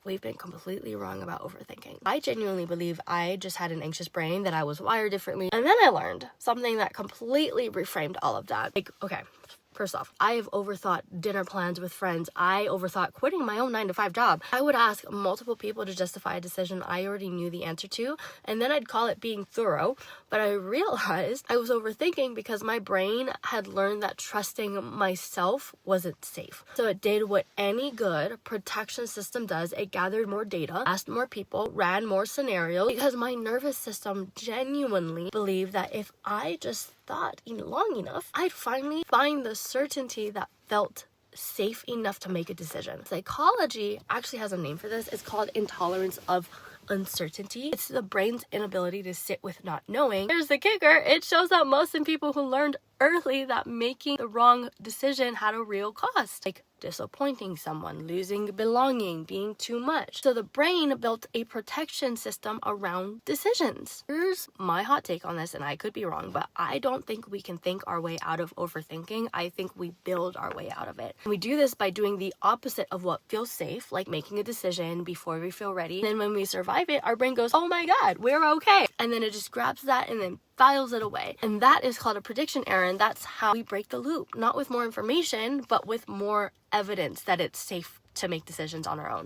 we've been completely wrong about overthinking. I genuinely believe I just had an anxious brain, that I was wired differently. And then I learned something that completely reframed all of that. Like, okay, first off, I've overthought dinner plans with friends. I overthought quitting my own 9-to-5 job. I would ask multiple people to justify a decision I already knew the answer to, and then I'd call it being thorough. But I realized I was overthinking because my brain had learned that trusting myself wasn't safe. So it did what any good protection system does. It gathered more data, asked more people, ran more scenarios, because my nervous system genuinely believed that if I just thought long enough, I'd finally find the certainty that felt safe enough to make a decision. Psychology actually has a name for this. It's called intolerance of uncertainty. It's the brain's inability to sit with not knowing. Here's the kicker. It shows up most in people who learned early that making the wrong decision had a real cost, like disappointing someone, losing belonging, being too much. So the brain built a protection system around decisions. Here's my hot take on this, and I could be wrong, but I don't think we can think our way out of overthinking. I think we build our way out of it. And we do this by doing the opposite of what feels safe, like making a decision before we feel ready. And then when we survive it, our brain goes, oh my God, we're okay. And then it just grabs that and then files it away. And that is called a prediction error. And that's how we break the loop, not with more information, but with more evidence that it's safe to make decisions on our own.